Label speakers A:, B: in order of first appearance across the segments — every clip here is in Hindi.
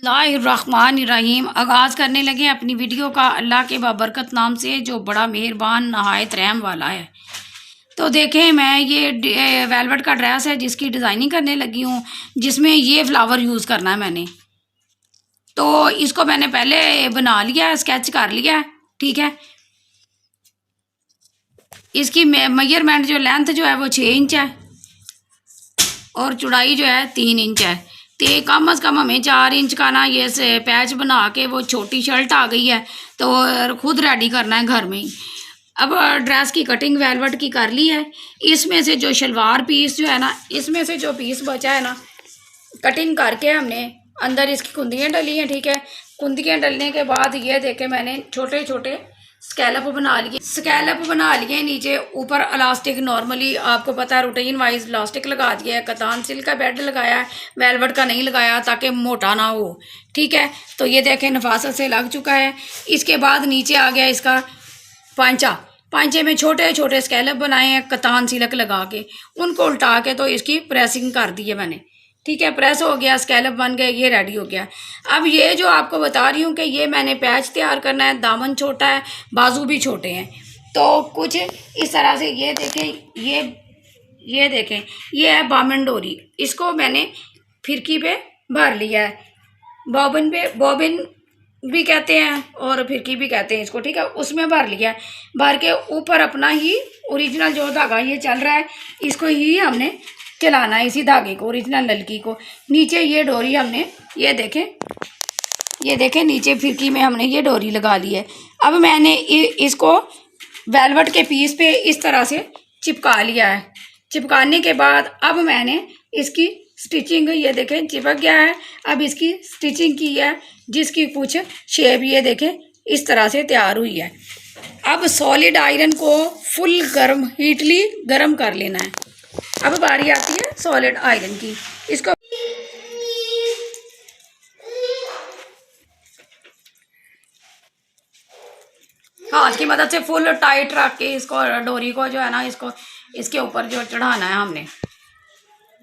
A: बिस्मिल्लाहिर्रहमानिर्रहीम। आगाज़ करने लगे अपनी वीडियो का अल्लाह के बाबरकत नाम से जो बड़ा मेहरबान नहायत रहम वाला है। तो देखें, मैं ये वेलवेट का ड्रेस है जिसकी डिज़ाइनिंग करने लगी हूँ, जिसमें ये फ्लावर यूज़ करना है मैंने। तो इसको मैंने पहले बना लिया है, स्केच कर लिया है। ठीक है, इसकी मेजरमेंट जो लेंथ जो है वो 6 इंच है और चौड़ाई जो है 3 इंच है। तो कम अज़ कम हमें 4 इंच का ना ये से पैच बना के, वो छोटी शर्ट आ गई है तो खुद रेडी करना है घर में ही। अब ड्रेस की कटिंग वेलवेट की कर ली है। इसमें से जो शलवार पीस जो है ना, इसमें से जो पीस बचा है ना, कटिंग करके हमने अंदर इसकी कुंदियाँ डली हैं। ठीक है, कुंदियाँ डलने के बाद ये देखे मैंने छोटे छोटे स्कैलप बना लिए। स्कैलप बना लिए नीचे ऊपर इलास्टिक, नॉर्मली आपको पता है रूटीन वाइज इलास्टिक लगा दिया है। कतान सिल्क का बेड लगाया है, वेलवेट का नहीं लगाया ताकि मोटा ना हो। ठीक है, तो ये देखें नफासत से लग चुका है। इसके बाद नीचे आ गया इसका पांचा। पांचे में छोटे छोटे स्कैलप बनाए हैं कतान सिल्क लगा के, उनको उल्टा के तो इसकी प्रेसिंग कर दी है मैंने। ठीक है, प्रेस हो गया, स्कैलप बन गए, ये रेडी हो गया। अब ये जो आपको बता रही हूँ कि ये मैंने पैच तैयार करना है। दामन छोटा है, बाजू भी छोटे हैं, तो कुछ इस तरह से ये देखें, ये देखें, ये है बामन डोरी। इसको मैंने फिरकी पे भर लिया है। बॉबिन पे, बॉबिन भी कहते हैं और फिरकी भी कहते हैं इसको। ठीक है, उसमें भर लिया है। भर के ऊपर अपना ही ओरिजिनल जो धागा ये चल रहा है, इसको ही हमने चलाना है, इसी धागे को, ओरिजिनल ललकी को। नीचे ये डोरी हमने, ये देखें नीचे फिरकी में हमने ये डोरी लगा ली है। अब मैंने इसको वेलवेट के पीस पे इस तरह से चिपका लिया है। चिपकाने के बाद अब मैंने इसकी स्टिचिंग, ये देखें चिपक गया है। अब इसकी स्टिचिंग की है, जिसकी कुछ शेप ये देखें इस तरह से तैयार हुई है। अब सॉलिड आयरन को फुल गर्म, हीटली गर्म कर लेना है। अब बारी आती है सॉलिड आयरन की। इसको हाथ की मदद से फुल टाइट रख के इसको, डोरी को जो है ना, इसको इसके ऊपर जो चढ़ाना है हमने।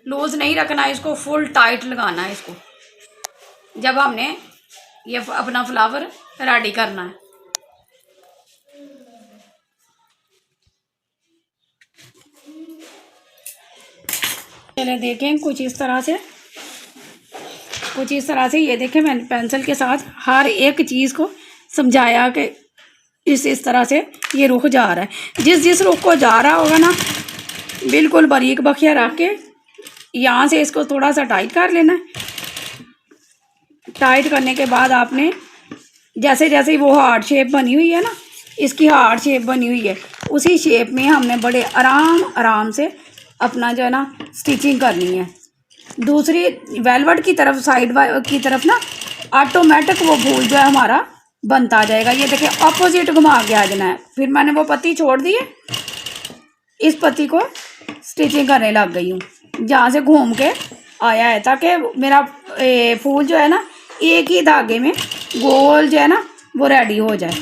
A: लूज नहीं रखना है इसको, फुल टाइट लगाना है इसको, जब हमने ये अपना फ्लावर रेडी करना है। चले देखें कुछ इस तरह से, ये देखें मैंने पेंसिल के साथ हर एक चीज़ को समझाया कि इस तरह से ये रुख जा रहा है। जिस रुख को जा रहा होगा ना, बिल्कुल बारीक बखिया रख के यहाँ से इसको थोड़ा सा टाइट कर लेना है। टाइट करने के बाद आपने जैसे जैसे वो हार्ट शेप बनी हुई है ना, इसकी हार्ट शेप बनी हुई है, उसी शेप में हमने बड़े आराम से अपना जो है ना स्टिचिंग करनी है। दूसरी वेलवेट की तरफ, साइड की तरफ ना ऑटोमेटिक वो फूल जो है हमारा बनता जाएगा। ये देखिए अपोजिट घुमा के आ जाना है। फिर मैंने वो पत्ती छोड़ दी है, इस पत्ती को स्टिचिंग करने लग गई हूँ जहाँ से घूम के आया है, ताकि मेरा फूल जो है ना एक ही धागे में गोल जो है ना वो रेडी हो जाए।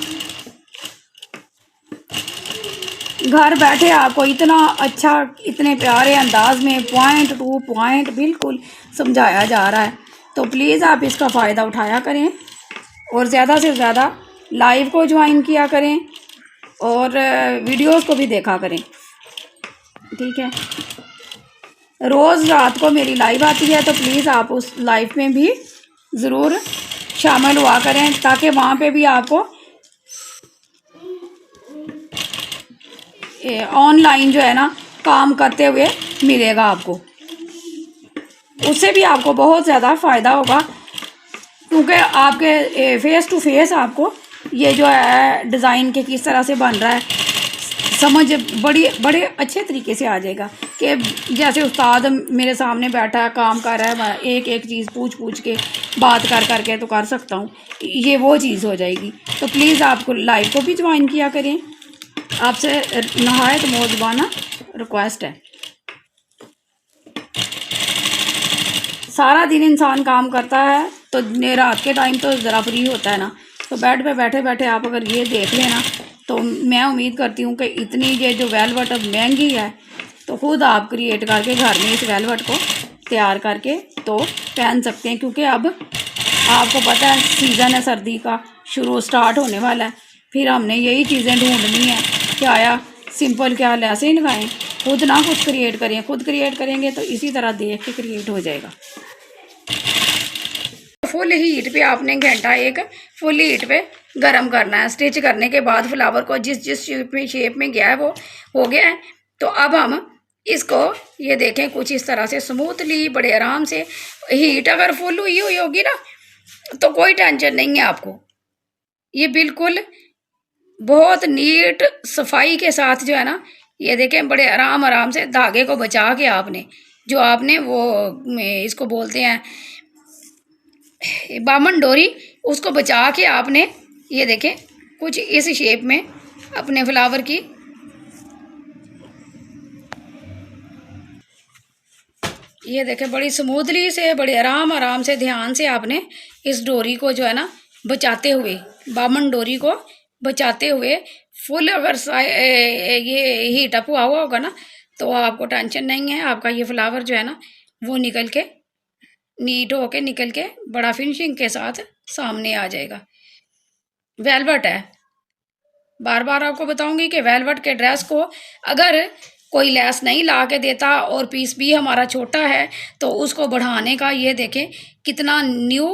A: घर बैठे आपको इतना अच्छा, इतने प्यारे अंदाज में पॉइंट टू पॉइंट बिल्कुल समझाया जा रहा है। तो प्लीज़ आप इसका फ़ायदा उठाया करें और ज़्यादा से ज़्यादा लाइव को ज्वाइन किया करें और वीडियोस को भी देखा करें। ठीक है, रोज़ रात को मेरी लाइव आती है, तो प्लीज़ आप उस लाइव में भी ज़रूर शामिल हुआ करें, ताकि वहाँ पे भी आपको ऑनलाइन जो है ना काम करते हुए मिलेगा। आपको उससे भी आपको बहुत ज़्यादा फ़ायदा होगा, क्योंकि आपके फेस टू फेस आपको ये जो है डिज़ाइन के किस तरह से बन रहा है समझ बड़े अच्छे तरीके से आ जाएगा। कि जैसे उस्ताद मेरे सामने बैठा है, काम कर रहा है, एक एक चीज़ पूछ के बात कर के तो कर सकता हूँ, ये वो चीज़ हो जाएगी। तो प्लीज़ आपको लाइव को भी ज्वाइन किया करें, आपसे नहायत मौजूबाना रिक्वेस्ट है। सारा दिन इंसान काम करता है, तो रात के टाइम तो ज़रा फ्री होता है ना, तो बेड पे बैठे बैठे आप अगर ये देख लेना, तो मैं उम्मीद करती हूँ कि इतनी ये जो वेलवेट अब महंगी है, तो ख़ुद आप क्रिएट करके घर में इस वेलवेट को तैयार करके तो पहन सकते हैं। क्योंकि अब आपको पता है सीज़न है सर्दी का, शुरू स्टार्ट होने वाला है। फिर हमने यही चीज़ें ढूंढनी है, क्या आया सिंपल, क्या ऐसे ही लगाएं। खुद ना कुछ क्रिएट करें, खुद क्रिएट करेंगे तो इसी तरह देख के क्रिएट हो जाएगा। फुल हीट पे आपने घंटा एक फुल हीट पे गरम करना है। स्टिच करने के बाद फ्लावर को जिस जिस शेप में गया है वो हो गया है। तो अब हम इसको ये देखें कुछ इस तरह से स्मूथली बड़े आराम से, हीट अगर फुल हुई होगी ना तो कोई टेंशन नहीं है आपको। ये बिल्कुल बहुत नीट सफाई के साथ जो है ना, ये देखें बड़े आराम से धागे को बचा के आपने जो आपने वो इसको बोलते हैं बामन डोरी, उसको बचा के आपने ये देखें कुछ इस शेप में अपने फ्लावर की ये देखें बड़ी स्मूथली से बड़े आराम से ध्यान से आपने इस डोरी को जो है ना बचाते हुए, बामन डोरी को बचाते हुए फुल अगर ये हीट अप हुआ होगा ना तो आपको टेंशन नहीं है। आपका ये फ्लावर जो है ना वो निकल के नीट होके निकल के बड़ा फिनिशिंग के साथ सामने आ जाएगा। वेलवेट है, बार बार आपको बताऊंगी कि वेलवेट के ड्रेस को अगर कोई लेस नहीं ला के देता और पीस भी हमारा छोटा है तो उसको बढ़ाने का ये देखें कितना न्यू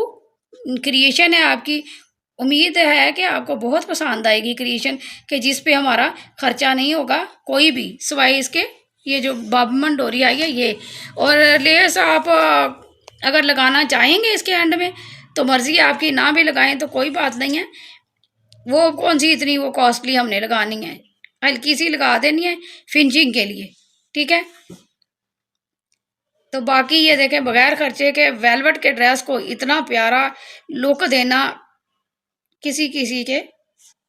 A: क्रिएशन है आपकी। उम्मीद है कि आपको बहुत पसंद आएगी क्रिएशन के, जिस पे हमारा खर्चा नहीं होगा कोई भी, सिवाय इसके ये जो बाबमन डोरी आई है ये। और लेस आप अगर लगाना चाहेंगे इसके एंड में तो मर्जी है आपकी, ना भी लगाएं तो कोई बात नहीं है। वो कौन सी इतनी वो कॉस्टली हमने लगानी है, हल्की सी लगा देनी है फिनिशिंग के लिए, ठीक है। तो बाकी ये देखें बगैर खर्चे के वेलवेट के ड्रेस को इतना प्यारा लुक देना किसी किसी के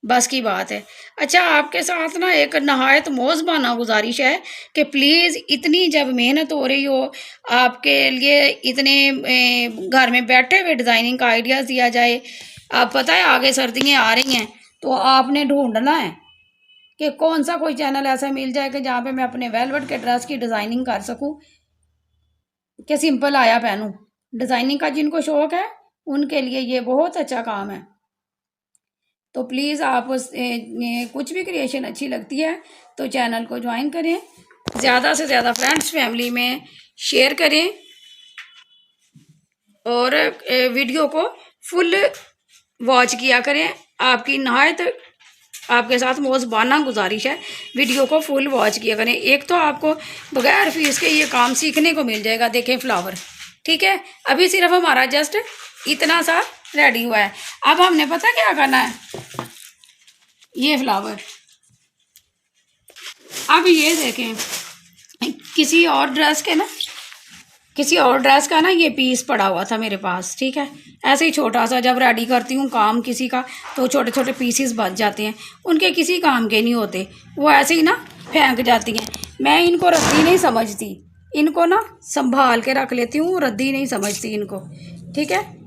A: बस की बात है। अच्छा, आपके साथ ना एक नहायत मौजबाना गुजारिश है कि प्लीज़ इतनी जब मेहनत हो रही हो आपके लिए, इतने घर में बैठे हुए डिज़ाइनिंग का आइडियाज़ दिया जाए। आप पता है आगे सर्दियाँ आ रही हैं तो आपने ढूंढना है कि कौन सा कोई चैनल ऐसा मिल जाए कि जहाँ पे मैं अपने वेलवेट के ड्रेस की डिज़ाइनिंग कर सकूँ कि सिंपल आया पहनूँ। डिज़ाइनिंग का जिनको शौक़ है उनके लिए ये बहुत अच्छा काम है। तो प्लीज़ आप कुछ भी क्रिएशन अच्छी लगती है तो चैनल को ज्वाइन करें, ज़्यादा से ज़्यादा फ्रेंड्स फैमिली में शेयर करें और वीडियो को फुल वॉच किया करें। आपकी नहायत आपके साथ मौजबाना गुजारिश है, वीडियो को फुल वॉच किया करें। एक तो आपको बगैर फीस के ये काम सीखने को मिल जाएगा। देखें फ्लावर, ठीक है, अभी सिर्फ हमारा जस्ट इतना सा रेडी हुआ है। अब हमने पता क्या करना है, ये फ्लावर अब ये देखें किसी और ड्रेस का ना ये पीस पड़ा हुआ था मेरे पास, ठीक है। ऐसे ही छोटा सा जब रेडी करती हूँ काम किसी का तो छोटे छोटे पीसेस बच जाते हैं, उनके किसी काम के नहीं होते, वो ऐसे ही ना फेंक जाती हैं। मैं इनको रद्दी नहीं समझती, इनको ना संभाल के रख लेती हूँ, रद्दी नहीं समझती इनको, ठीक है।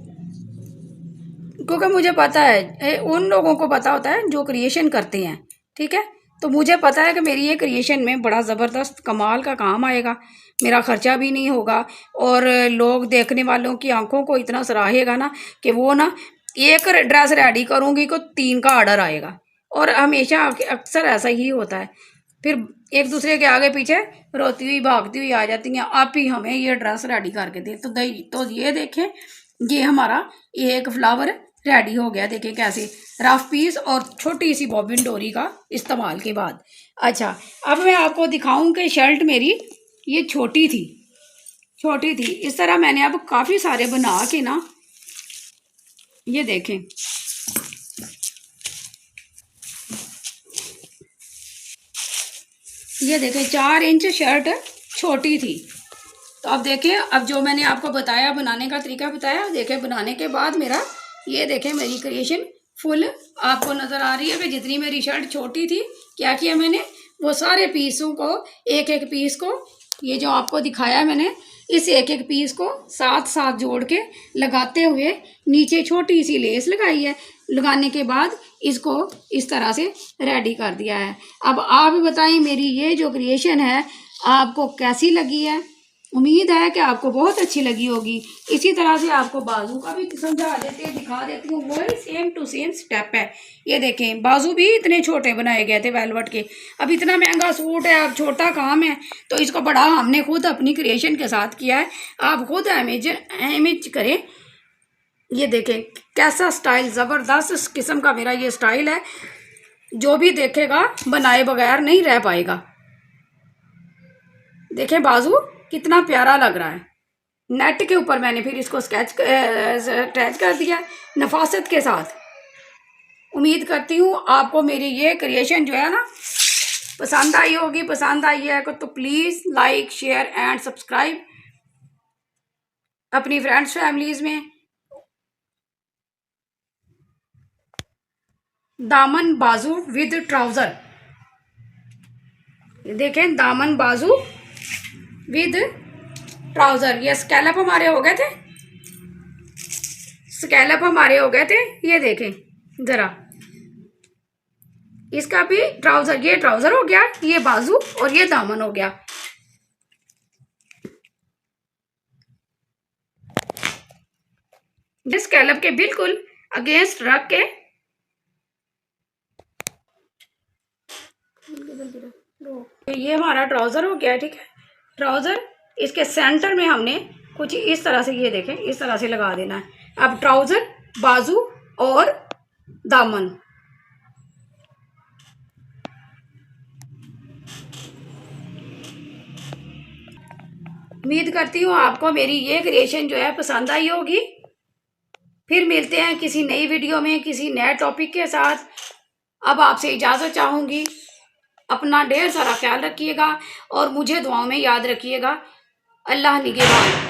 A: क्योंकि मुझे पता है उन लोगों को पता होता है जो क्रिएशन करते हैं, ठीक है। तो मुझे पता है कि मेरी ये क्रिएशन में बड़ा ज़बरदस्त कमाल का काम आएगा, मेरा ख़र्चा भी नहीं होगा और लोग देखने वालों की आंखों को इतना सराहेगा ना कि वो ना एक ड्रेस रेडी करूँगी को 3 का ऑर्डर आएगा। और हमेशा अक्सर ऐसा ही होता है, फिर एक दूसरे के आगे पीछे रोती हुई भागती हुई आ जाती हैं, आप ही हमें ये ड्रेस रेडी करके दे। तो ये देखें ये हमारा एक फ्लावर रेडी हो गया। देखें कैसे रफ पीस और छोटी सी बॉबिन डोरी का इस्तेमाल के बाद। अच्छा, अब मैं आपको दिखाऊं कि शर्ट मेरी ये छोटी थी। इस तरह मैंने अब काफ़ी सारे बना के ना, ये देखें ये देखें 4 इंच शर्ट छोटी थी। तो अब देखें, अब जो मैंने आपको बताया बनाने का तरीका बताया, देखें बनाने के बाद मेरा ये देखें मेरी क्रिएशन फुल आपको नज़र आ रही है कि जितनी मेरी शर्ट छोटी थी क्या किया मैंने, वो सारे पीसों को एक एक पीस को ये जो आपको दिखाया मैंने, इस एक एक पीस को साथ साथ जोड़ के लगाते हुए नीचे छोटी सी लेस लगाई है। लगाने के बाद इसको इस तरह से रेडी कर दिया है। अब आप बताएं मेरी ये जो क्रिएशन है आपको कैसी लगी है। उम्मीद है कि आपको बहुत अच्छी लगी होगी। इसी तरह से आपको बाजू का भी समझा देते हैं, दिखा देती हूँ। वही सेम टू सेम स्टेप है। ये देखें, बाजू भी इतने छोटे बनाए गए थे वेलवेट के। अब इतना महंगा सूट है, अब छोटा काम है तो इसको बड़ा हमने खुद अपनी क्रिएशन के साथ किया है। आप खुद इमेज करें। ये देखें कैसा स्टाइल, ज़बरदस्त किस्म का मेरा ये स्टाइल है। जो भी देखेगा बनाए बगैर नहीं रह पाएगा। देखें बाजू कितना प्यारा लग रहा है। नेट के ऊपर मैंने फिर इसको अटैच कर दिया नफासत के साथ। उम्मीद करती हूँ आपको मेरी ये क्रिएशन जो है ना पसंद आई होगी। पसंद आई है तो please like share and subscribe अपनी फ्रेंड्स फैमिलीज़ में। दामन बाजू विद ट्राउज़र, देखें दामन बाजू विद ट्राउज़र। ये स्कैलप हमारे हो गए थे, स्कैलप हमारे हो गए थे। ये देखें ज़रा, इसका भी ट्राउज़र, ये ट्राउज़र हो गया, ये बाजू और ये दामन हो गया। ये स्कैलप के बिल्कुल अगेंस्ट रख के ये हमारा ट्राउज़र हो गया। ठीक है, ट्राउज़र इसके सेंटर में हमने कुछ इस तरह से, ये देखें इस तरह से लगा देना है। अब ट्राउज़र, बाजू और दामन। उम्मीद करती हूँ आपको मेरी ये क्रिएशन जो है पसंद आई होगी। फिर मिलते हैं किसी नई वीडियो में किसी नए टॉपिक के साथ। अब आपसे इजाज़त चाहूँगी। अपना ढेर सारा ख्याल रखिएगा और मुझे दुआओं में याद रखिएगा। अल्लाह निगहबान।